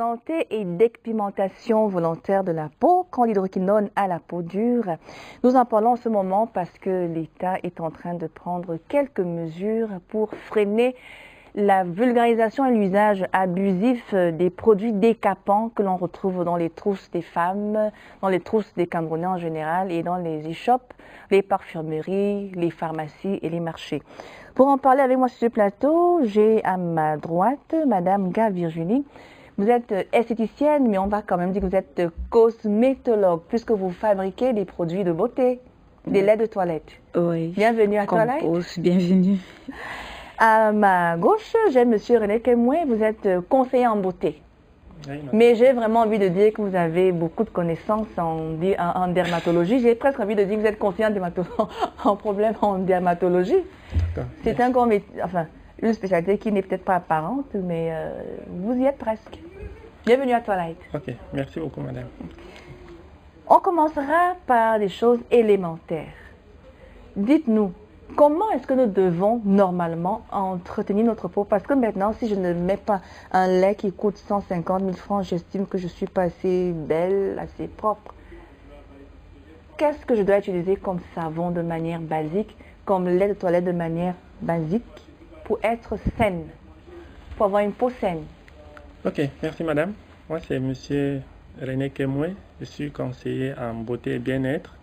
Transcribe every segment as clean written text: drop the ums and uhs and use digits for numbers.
santé et d'expérimentation volontaire de la peau, candidroquinone à la peau dure. Nous en parlons en ce moment parce que l'État est en train de prendre quelques mesures pour freiner la vulgarisation et l'usage abusif des produits décapants que l'on retrouve dans les trousses des femmes, dans les trousses des Camerounais en général et dans les e-shops, les parfumeries, les pharmacies et les marchés. Pour en parler avec moi sur ce plateau, j'ai à ma droite Madame Ga Virginie. Vous êtes esthéticienne, mais on va quand même dire que vous êtes cosmétologue, puisque vous fabriquez des produits de beauté, des laits de toilette. Oui. Bienvenue à Toilette. Bienvenue. À ma gauche, j'ai Monsieur René Kemoué, vous êtes conseiller en beauté. Oui, mais j'ai vraiment envie de dire que vous avez beaucoup de connaissances en dermatologie. J'ai presque envie de dire que vous êtes conseiller en problème en dermatologie. C'est une spécialité qui n'est peut-être pas apparente, mais vous y êtes presque. Bienvenue à Toilette. Ok, merci beaucoup, madame. On commencera par des choses élémentaires. Dites-nous, comment est-ce que nous devons normalement entretenir notre peau? Parce que maintenant, si je ne mets pas un lait qui coûte 150 000 francs, j'estime que je ne suis pas assez belle, assez propre. Qu'est-ce que je dois utiliser comme savon de manière basique, comme lait de toilette de manière basique, pour être saine, pour avoir une peau saine? Ok, merci madame. Moi, c'est monsieur René Kemoué. Je suis conseiller en beauté et bien-être.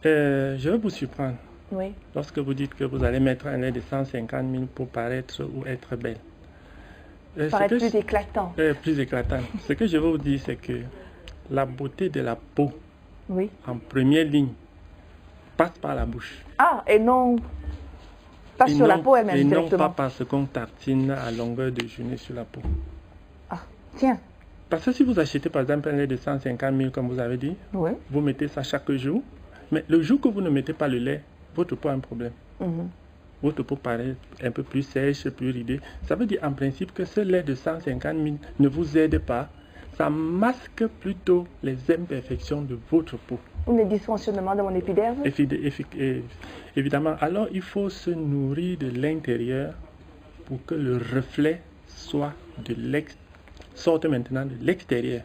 Je vais vous surprendre. Oui. Lorsque vous dites que vous allez mettre un lait de 150 000 pour paraître ou être belle. Paraître plus éclatant. Plus éclatant. Ce que je veux vous dire, c'est que la beauté de la peau, oui, en première ligne, passe par la bouche. Ah, et non pas sur la peau elle-même directement. Et non pas parce qu'on tartine à longueur de journée sur la peau. Ah, tiens. Parce que si vous achetez par exemple un lait de 150 000, comme vous avez dit, oui, vous mettez ça chaque jour, mais le jour que vous ne mettez pas le lait, votre peau a un problème. Votre peau paraît un peu plus sèche, plus ridée. Ça veut dire en principe que ce lait de 150 000 ne vous aide pas. Ça masque plutôt les imperfections de votre peau. Les dysfonctionnements de mon épiderme. Évidemment. Alors, il faut se nourrir de l'intérieur pour que le reflet soit sorte maintenant de l'extérieur.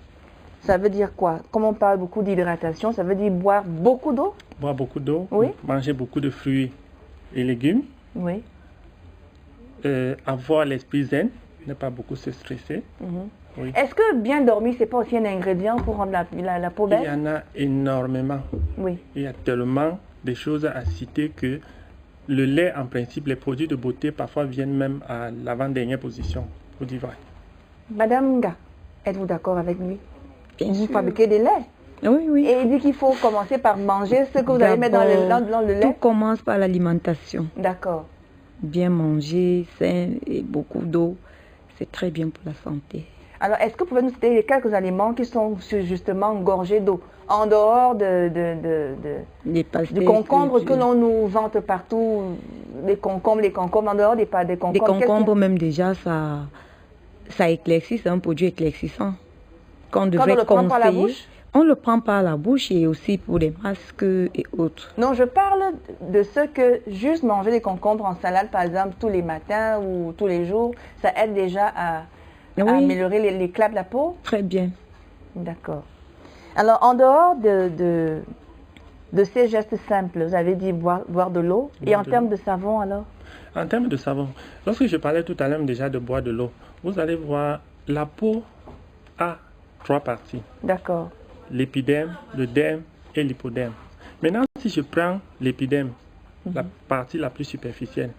Ça veut dire quoi? Comme on parle beaucoup d'hydratation, ça veut dire boire beaucoup d'eau? Boire beaucoup d'eau, oui, manger beaucoup de fruits et légumes, oui, avoir l'esprit zen, ne pas beaucoup se stresser. Oui. Est-ce que bien dormir, c'est pas aussi un ingrédient pour rendre la peau belle? Il y en a énormément. Oui. Il y a tellement de choses à citer que le lait, en principe, les produits de beauté, parfois viennent même à l'avant-dernière position. Vous dites vrai. Madame Nga, êtes-vous d'accord avec lui? Vous fabriquez des laits? Oui, oui. Et il dit qu'il faut commencer par manger ce que vous allez mettre dans le lait? Tout commence par l'alimentation. D'accord. Bien manger, sain et beaucoup d'eau, c'est très bien pour la santé. Alors, est-ce que vous pouvez nous citer quelques aliments qui sont justement gorgés d'eau, en dehors des concombres que l'on nous vante partout, les concombres, en dehors des concombres? Les concombres même déjà, ça éclaircit, c'est un produit éclaircissant. Quand on le prend par la bouche? On le prend par la bouche et aussi pour les masques et autres. Non, je parle de ce que juste manger des concombres en salade, par exemple, tous les matins ou tous les jours, ça aide déjà à améliorer l'éclat de la peau? Très bien. D'accord. Alors, en dehors de ces gestes simples, vous avez dit boire de l'eau. Et en termes de savon, alors? En termes de savon, lorsque je parlais tout à l'heure déjà de boire de l'eau, vous allez voir, la peau a 3 parties. D'accord. L'épiderme, le derme et l'hypoderme. Maintenant, si je prends l'épiderme, la partie la plus superficielle,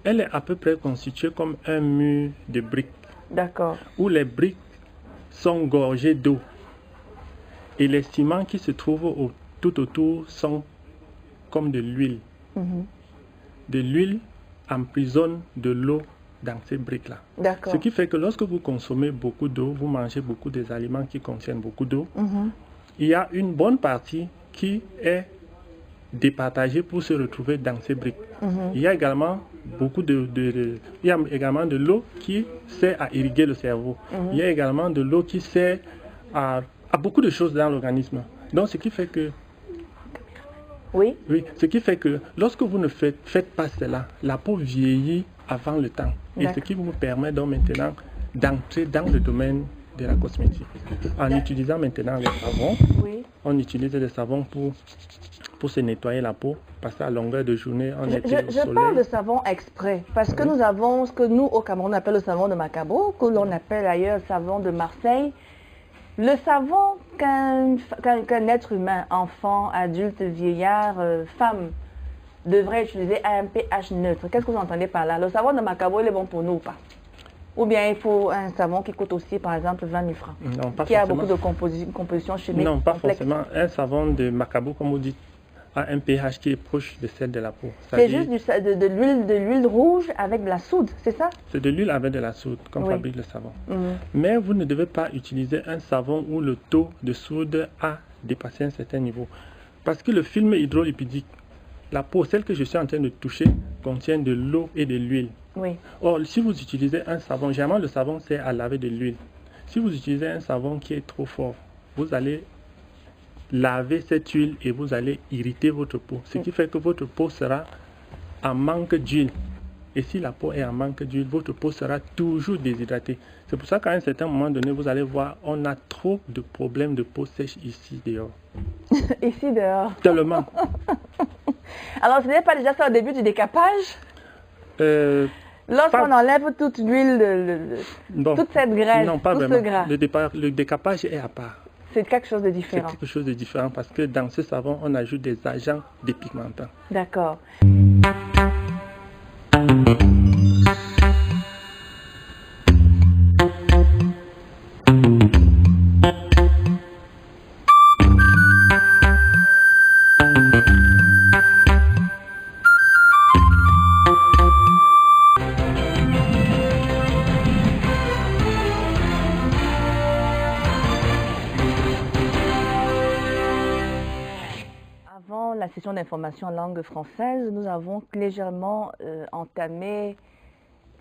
elle est à peu près constituée comme un mur de briques. D'accord. Où les briques sont gorgées d'eau. Et les ciments qui se trouvent tout autour sont comme de l'huile. De l'huile emprisonne de l'eau dans ces briques-là. D'accord. Ce qui fait que lorsque vous consommez beaucoup d'eau, vous mangez beaucoup des aliments qui contiennent beaucoup d'eau, il y a une bonne partie qui est départagée pour se retrouver dans ces briques. Il y a également de l'eau qui sert à irriguer le cerveau. Il y a également de l'eau qui sert à beaucoup de choses dans l'organisme. Donc ce qui fait que oui, ce qui fait que lorsque vous ne faites pas cela, la peau vieillit avant le temps. Et ce qui vous permet donc maintenant d'entrer dans le domaine de la cosmétique. En utilisant maintenant le savon, on utilise le savon pour se nettoyer la peau, parce qu'à longueur de journée, on est au soleil. Je parle de savon exprès, parce que nous avons ce que nous, au Cameroun, on appelle le savon de Macabo, que l'on appelle ailleurs le savon de Marseille. Le savon qu'un être humain, enfant, adulte, vieillard, femme, devrait utiliser a un pH neutre. Qu'est-ce que vous entendez par là? Le savon de Macabo, il est bon pour nous ou pas? Ou bien il faut un savon qui coûte aussi, par exemple, 20 000 francs, non, pas qui forcément. a beaucoup de compositions chimiques. Non, pas forcément. Un savon de Macabo, comme vous dites, a un pH qui est proche de celle de la peau. C'est juste de l'huile rouge avec de la soude, c'est ça? C'est de l'huile avec de la soude qu'on fabrique le savon. Mais vous ne devez pas utiliser un savon où le taux de soude a dépassé un certain niveau. Parce que le film hydrolipidique, la peau, celle que je suis en train de toucher, contient de l'eau et de l'huile. Oui. Or, si vous utilisez un savon, généralement le savon sert à laver de l'huile. Si vous utilisez un savon qui est trop fort, vous allez laver cette huile et vous allez irriter votre peau. Ce qui fait que votre peau sera en manque d'huile. Et si la peau est en manque d'huile, votre peau sera toujours déshydratée. C'est pour ça qu'à un certain moment donné, vous allez voir, on a trop de problèmes de peau sèche ici dehors. Ici dehors. Tellement. Alors, ce n'est pas déjà ça au début du décapage? Lorsqu'on enlève toute l'huile, toute cette graisse, non, pas tout vraiment. ce gras. Le décapage est à part. C'est quelque chose de différent. C'est quelque chose de différent parce que dans ce savon, on ajoute des agents dépigmentants. D'accord. La session d'information en langue française, nous avons légèrement entamé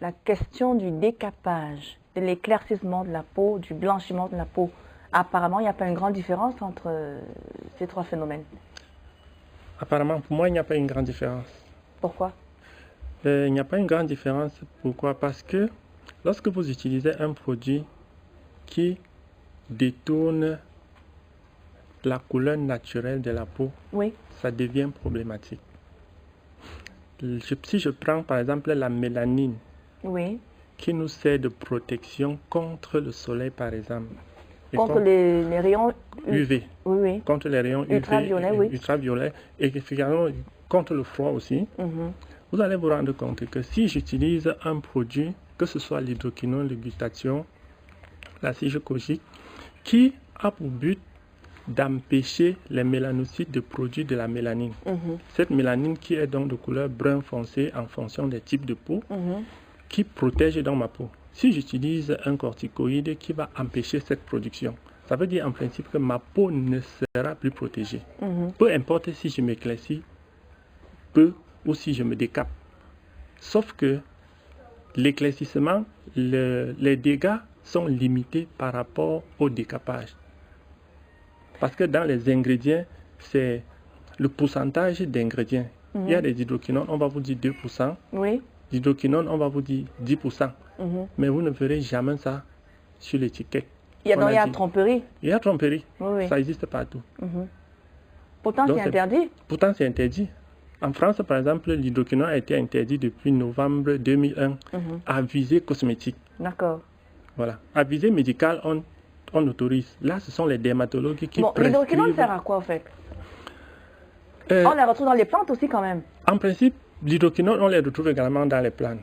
la question du décapage, de l'éclaircissement de la peau, du blanchiment de la peau. Apparemment, il n'y a pas une grande différence entre ces trois phénomènes. Apparemment, pour moi, il n'y a pas une grande différence. Pourquoi? Il n'y a pas une grande différence. Pourquoi? Parce que lorsque vous utilisez un produit qui détourne la couleur naturelle de la peau, ça devient problématique. Si je prends par exemple la mélanine, qui nous sert de protection contre le soleil par exemple. Contre les rayons UV. Contre les rayons ultraviolets, et également contre le froid aussi. Vous allez vous rendre compte que si j'utilise un produit, que ce soit l'hydroquinone, le glutathion, l'acide kojique, qui a pour but d'empêcher les mélanocytes de produire de la mélanine. Cette mélanine qui est donc de couleur brun foncé en fonction des types de peau, qui protège donc ma peau. Si j'utilise un corticoïde qui va empêcher cette production, ça veut dire en principe que ma peau ne sera plus protégée. Peu importe si je m'éclaircis peu ou si je me décape. Sauf que l'éclaircissement, les dégâts sont limités par rapport au décapage. Parce que dans les ingrédients, c'est le pourcentage d'ingrédients. Il y a des hydroquinones, on va vous dire 2%. L'hydroquinone, on va vous dire 10%. Mais vous ne verrez jamais ça sur l'étiquette. Il y a tromperie. Il y a tromperie. Ça existe partout. Pourtant, c'est interdit. Pourtant, c'est interdit. En France, par exemple, l'hydroquinone a été interdit depuis novembre 2001 à visée cosmétique. D'accord. Voilà. À visée médicale, on autorise. Là, ce sont les dermatologues qui prescrivent. L'hydroquinone sert à quoi, en fait? On les retrouve dans les plantes aussi, quand même. En principe, l'hydroquinone, on les retrouve également dans les plantes.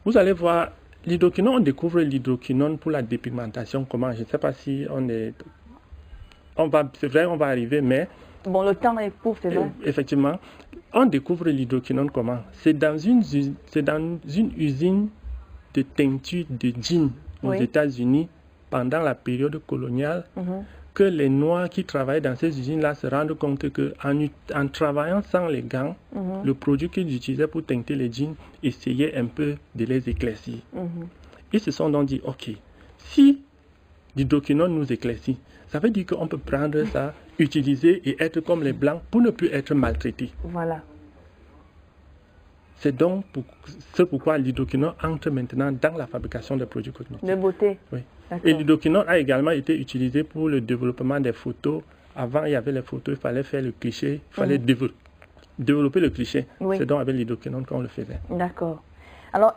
Vous allez voir, l'hydroquinone, on découvre l'hydroquinone pour la dépigmentation. Comment? Je ne sais pas si on est... C'est vrai, on va arriver, mais... Bon, le temps est court, c'est vrai. Effectivement. On découvre l'hydroquinone comment? C'est dans une usine de teinture de jeans aux États-Unis pendant la période coloniale, que les Noirs qui travaillent dans ces usines-là se rendent compte qu'en travaillant sans les gants, le produit qu'ils utilisaient pour teinter les jeans essayait un peu de les éclaircir. Ils se sont donc dit, ok, si l'hydroquinone nous éclaircit, ça veut dire qu'on peut prendre ça, utiliser et être comme les Blancs pour ne plus être maltraités. Voilà. C'est donc pourquoi l'hydroquinone entre maintenant dans la fabrication des produits cosmétiques. De beauté. Oui. Et l'hydroquinone a également été utilisé pour le développement des photos. Avant, il y avait les photos, il fallait faire le cliché, il fallait développer le cliché. Oui. C'est donc avec l'hydroquinone qu'on le faisait. D'accord. Alors,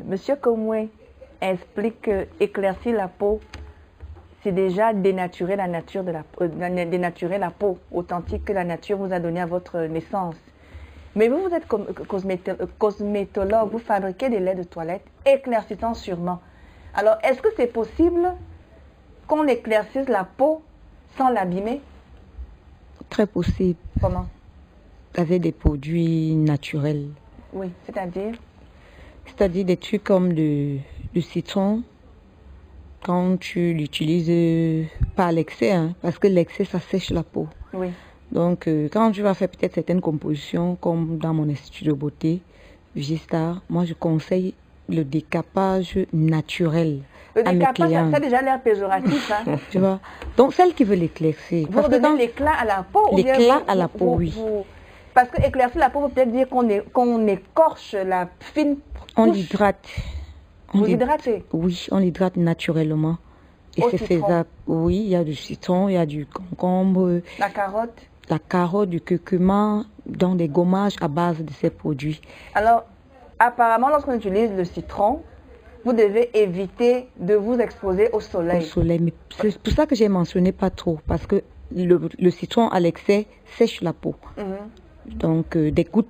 Monsieur Komwe explique que éclaircir la peau, c'est déjà dénaturer la nature de dénaturer la peau authentique que la nature vous a donnée à votre naissance. Mais vous êtes cosmétologue, vous fabriquez des laits de toilette éclaircissants sûrement. Alors, est-ce que c'est possible qu'on éclaircisse la peau sans l'abîmer? Très possible. Comment? Avec des produits naturels. Oui, c'est-à-dire? C'est-à-dire des trucs comme le citron, quand tu l'utilises pas l'excès, hein, parce que l'excès, ça sèche la peau. Oui. Donc, quand tu vas faire peut-être certaines compositions, comme dans mon institut de beauté, Vigistar, moi je conseille le décapage naturel. Le décapage, ça a déjà l'air péjoratif. Hein? Tu vois? Donc, celle qui veut l'éclaircir. Vous redonnez l'éclat à la peau? L'éclat à la peau, oui. Parce que éclaircir la peau veut peut-être dire qu'on écorche la fine couche. On l'hydrate. Vous l'hydratez? Oui, on l'hydrate naturellement. Et c'est faisable. Oui, il y a du citron, il y a du concombre. La carotte? La carotte, du curcuma, dans des gommages à base de ces produits. Alors, apparemment, lorsqu'on utilise le citron, vous devez éviter de vous exposer au soleil. Au soleil, mais c'est pour ça que j'ai mentionné pas trop, parce que le citron à l'excès sèche la peau. Donc, des gouttes,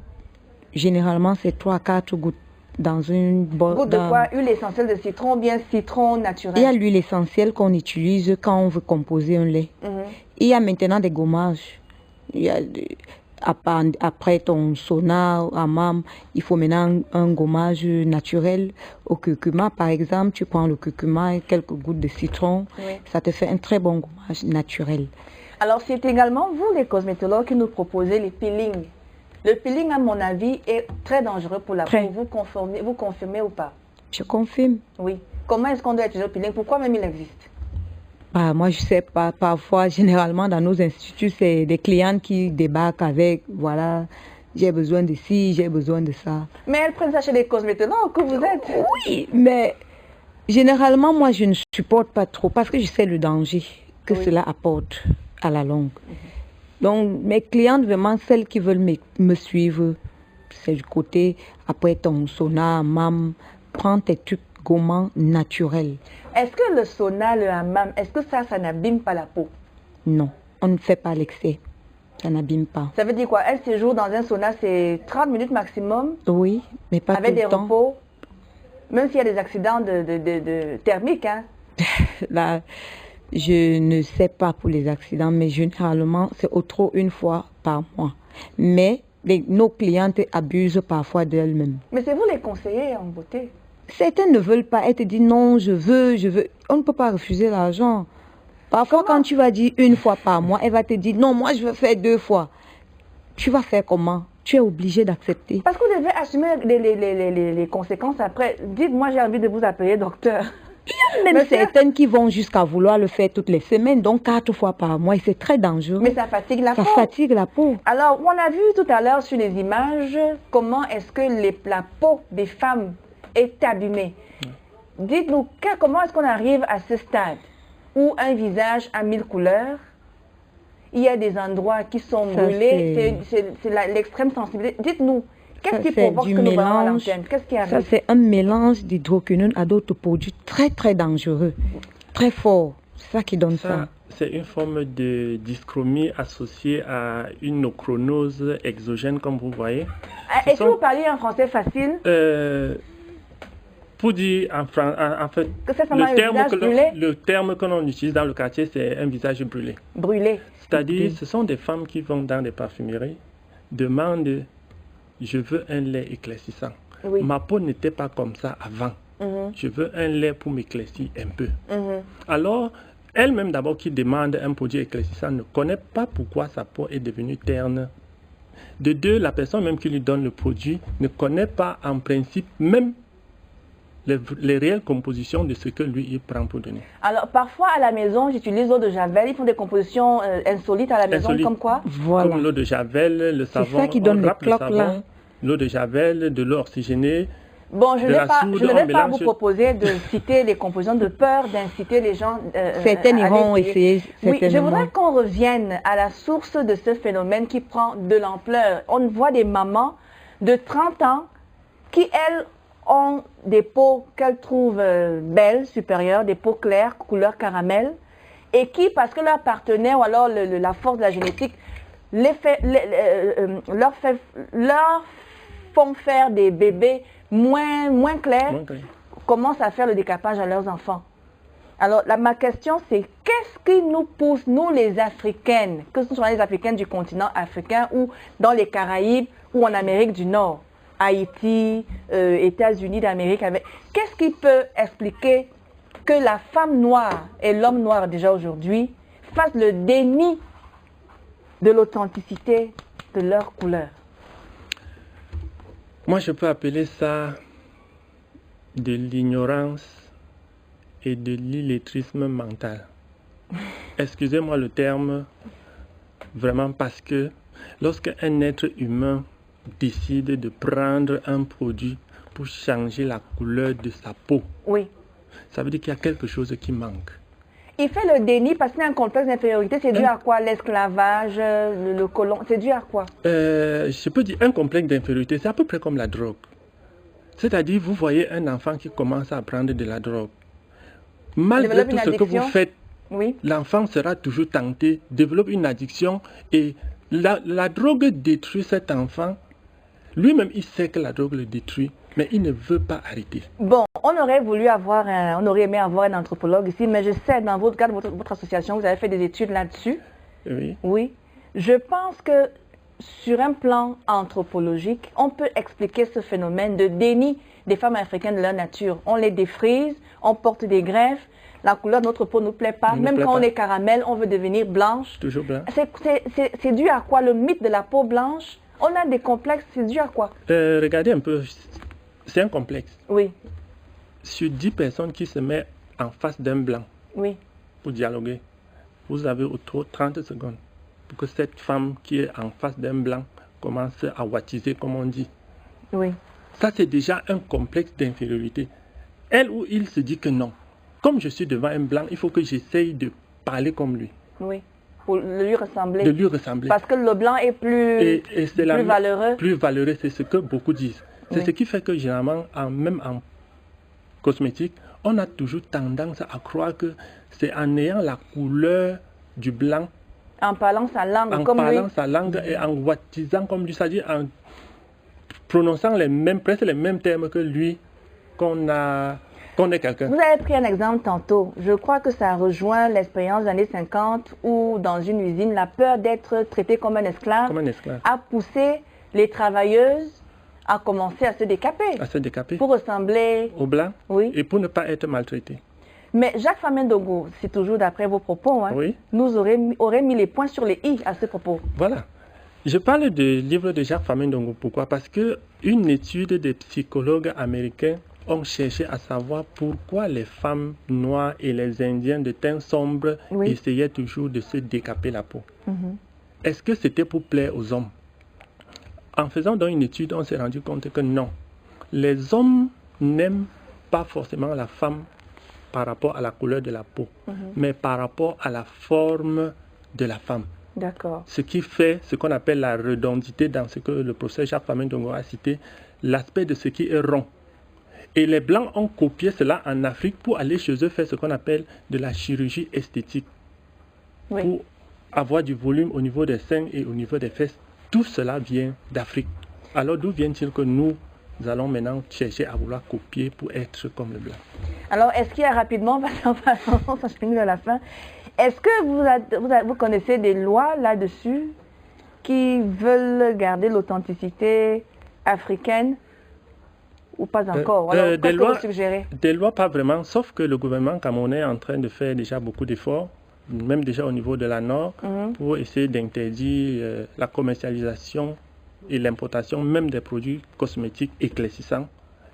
généralement, c'est 3 à 4 gouttes dans une boîte. Gouttes de quoi? Huile essentielle de citron ou bien citron naturel? Il y a l'huile essentielle qu'on utilise quand on veut composer un lait. Il y a maintenant des gommages. Il y a après ton sauna, hammam, il faut maintenant un gommage naturel au curcuma. Par exemple, tu prends le curcuma et quelques gouttes de citron. Oui. Ça te fait un très bon gommage naturel. Alors, c'est également vous, les cosmétologues, qui nous proposez les peelings. Le peeling, à mon avis, est très dangereux pour la peau. Vous confirmez ou pas? Je confirme. Oui. Comment est-ce qu'on doit utiliser le peeling? Pourquoi même il existe? Bah, moi, je sais pas. Parfois, généralement, dans nos instituts, c'est des clientes qui débarquent avec, voilà, j'ai besoin de ci, j'ai besoin de ça. Mais elles prennent ça chez les cosmétologues que vous êtes. Oui, mais généralement, moi, je ne supporte pas trop parce que je sais le danger que cela apporte à la longue. Donc, mes clientes, vraiment, celles qui veulent me suivre, c'est du côté, après ton sauna, hammam, prends tes trucs gommants naturels. Est-ce que le sauna, le hammam, est-ce que ça n'abîme pas la peau? Non, on ne fait pas l'excès. Ça n'abîme pas. Ça veut dire quoi? Elle séjourne dans un sauna, c'est 30 minutes maximum? Oui, mais pas tout le temps. Avec des repos? Même s'il y a des accidents thermiques, hein? Là, je ne sais pas pour les accidents, mais généralement, c'est au trop une fois par mois. Mais nos clientes abusent parfois d'elles-mêmes. Mais c'est vous les conseillers en beauté? Certaines ne veulent pas. Elles te disent non, je veux. On ne peut pas refuser l'argent. Parfois, quand tu vas dire une fois par mois, elle va te dire non, moi je veux faire 2 fois. Tu vas faire comment? Tu es obligé d'accepter. Parce que vous devez assumer les conséquences après. Dites, moi j'ai envie de vous appeler docteur. Il y a même certaines qui vont jusqu'à vouloir le faire toutes les semaines, donc 4 fois par mois, et c'est très dangereux. Mais ça fatigue la peau. Ça fatigue la peau. Alors, on a vu tout à l'heure sur les images comment est-ce que la peau des femmes est abîmée. Dites-nous, comment est-ce qu'on arrive à ce stade où un visage a 1000 couleurs, il y a des endroits qui sont brûlés, c'est l'extrême sensibilité. Dites-nous, qu'est-ce qui provoque que nous voyons à l'antenne? Qu'est-ce qui arrive? Ça, c'est un mélange d'hydroquinone à d'autres produits très, très dangereux, très fort. C'est ça qui donne ça. C'est une forme de dyschromie associée à une ochronose exogène, comme vous voyez. Est-ce que vous parlez en français facile? Pour dire en fait, le terme que l'on utilise dans le quartier, c'est un visage brûlé. Brûlé. C'est-à-dire, ce sont des femmes qui vont dans des parfumeries, demandent, je veux un lait éclaircissant. Oui. Ma peau n'était pas comme ça avant. Je veux un lait pour m'éclaircir un peu. Alors, elle-même d'abord qui demande un produit éclaircissant ne connaît pas pourquoi sa peau est devenue terne. De deux, la personne même qui lui donne le produit ne connaît pas en principe même les réelles compositions de ce que lui il prend pour donner. Alors parfois à la maison j'utilise l'eau de Javel, ils font des compositions insolites à la maison comme quoi? Voilà. Comme l'eau de Javel, le savon, c'est ça qui donne le cloques là. L'eau de Javel, de l'eau oxygénée, Bon, je de la soude, ne on vais pas vous mélange. proposer de citer les composants de peur, d'inciter les gens Certaines à iront essayer. essayer, Oui, je certainement. voudrais qu'on revienne à la source de ce phénomène qui prend de l'ampleur. On voit des mamans de 30 ans qui, elles, ont des peaux qu'elles trouvent belles, supérieures, des peaux claires, couleur caramel, et qui, parce que leur partenaire ou alors la force de la génétique leur font faire des bébés moins clairs, commencent à faire le décapage à leurs enfants. Alors, ma question, c'est qu'est-ce qui nous pousse, nous les Africaines, que ce soit les Africaines du continent africain ou dans les Caraïbes ou en Amérique du Nord, Haïti, États-Unis d'Amérique, qu'est-ce qui peut expliquer que la femme noire et l'homme noir déjà aujourd'hui fassent le déni de l'authenticité de leur couleur? Moi, je peux appeler ça de l'ignorance et de l'illettrisme mental. Excusez-moi le terme, vraiment, parce que lorsqu'un être humain décide de prendre un produit pour changer la couleur de sa peau, oui, ça veut dire qu'il y a quelque chose qui manque. Il fait le déni parce qu'il y a un complexe d'infériorité. C'est dû à quoi? L'esclavage, le colon, c'est dû à quoi? Je peux dire un complexe d'infériorité, c'est à peu près comme la drogue. C'est-à-dire, vous voyez un enfant qui commence à prendre de la drogue. Malgré tout ce que vous faites, oui, l'enfant sera toujours tenté, développe une addiction et la drogue détruit cet enfant. Lui-même, il sait que la drogue le détruit, mais il ne veut pas arrêter. Bon, on aurait aimé avoir un anthropologue ici, mais je sais, dans votre cadre, votre association, vous avez fait des études là-dessus. Oui. Oui. Je pense que sur un plan anthropologique, on peut expliquer ce phénomène de déni des femmes africaines de leur nature. On les défrise, on porte des greffes, la couleur de notre peau ne nous plaît pas. Même quand on est caramel, on veut devenir blanche. Toujours blanc. C'est dû à quoi? Le mythe de la peau blanche? On a des complexes, c'est dû à quoi? Regardez un peu, c'est un complexe. Oui. Sur 10 personnes qui se mettent en face d'un blanc, oui, pour dialoguer, vous avez autour de 30 secondes pour que cette femme qui est en face d'un blanc commence à wattiser, comme on dit. Oui. Ça, c'est déjà un complexe d'infériorité. Elle ou il se dit que non. Comme je suis devant un blanc, il faut que j'essaye de parler comme lui. Oui. Pour lui ressembler. De lui ressembler. Parce que le blanc est plus valeureux. Plus valeureux, c'est ce que beaucoup disent. C'est ce qui fait que généralement, même en cosmétique, on a toujours tendance à croire que c'est en ayant la couleur du blanc, en parlant sa langue comme lui. En parlant sa langue et en wattisant comme lui, c'est-à-dire en prononçant presque les mêmes termes que lui, qu'on est quelqu'un. Vous avez pris un exemple tantôt. Je crois que ça rejoint l'expérience des années 50 où, dans une usine, la peur d'être traité comme un esclave a poussé les travailleuses à commencer à se décaper. À se décaper. Pour ressembler au blanc. Oui. Et pour ne pas être maltraité. Mais Jacques Famin Ndongo, c'est toujours d'après vos propos, hein, oui, nous aurait mis les points sur les i à ce propos. Voilà. Je parle du livre de Jacques Famin Ndongo. Pourquoi? Parce qu'une étude des psychologues américains ont cherché à savoir pourquoi les femmes noires et les Indiens de teint sombre essayaient toujours de se décaper la peau. Est-ce que c'était pour plaire aux hommes? En faisant donc une étude, on s'est rendu compte que non. Les hommes n'aiment pas forcément la femme par rapport à la couleur de la peau, mais par rapport à la forme de la femme. D'accord. Ce qui fait ce qu'on appelle la redondité dans ce que le professeur Jacques Famin Ndongo a cité, l'aspect de ce qui est rond. Et les Blancs ont copié cela en Afrique pour aller chez eux faire ce qu'on appelle de la chirurgie esthétique. Oui. Pour avoir du volume au niveau des seins et au niveau des fesses. Tout cela vient d'Afrique. Alors d'où vient-il que nous allons maintenant chercher à vouloir copier pour être comme le blanc? Alors, est-ce qu'il y a rapidement, parce qu'on s'enchaîne à la fin, est-ce que vous connaissez des lois là-dessus qui veulent garder l'authenticité africaine ou pas encore? Alors, qu'est-ce que vous suggérez? Des lois, pas vraiment, sauf que le gouvernement camerounais est en train de faire déjà beaucoup d'efforts, même déjà au niveau de la Nord, pour essayer d'interdire la commercialisation et l'importation même des produits cosmétiques éclaircissants.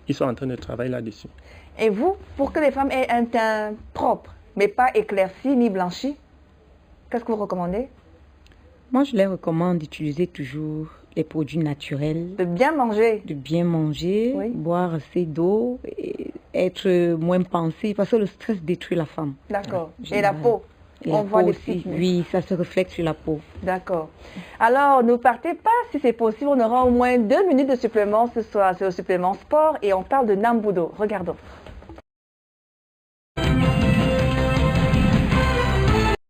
Ils sont en train de travailler là-dessus. Et vous, pour que les femmes aient un teint propre, mais pas éclairci ni blanchi, qu'est-ce que vous recommandez? Moi, je les recommande d'utiliser toujours les produits naturels. De bien manger. De bien manger, Oui. boire assez d'eau, et être moins pensif, parce que le stress détruit la femme. D'accord. Et la Généralement. peau. Et On la voit peau les aussi, petites. oui, ça se reflète sur la peau. D'accord. Alors, ne partez pas, si c'est possible, on aura au moins 2 minutes de supplément ce soir. C'est le supplément sport et on parle de Nambudo. Regardons.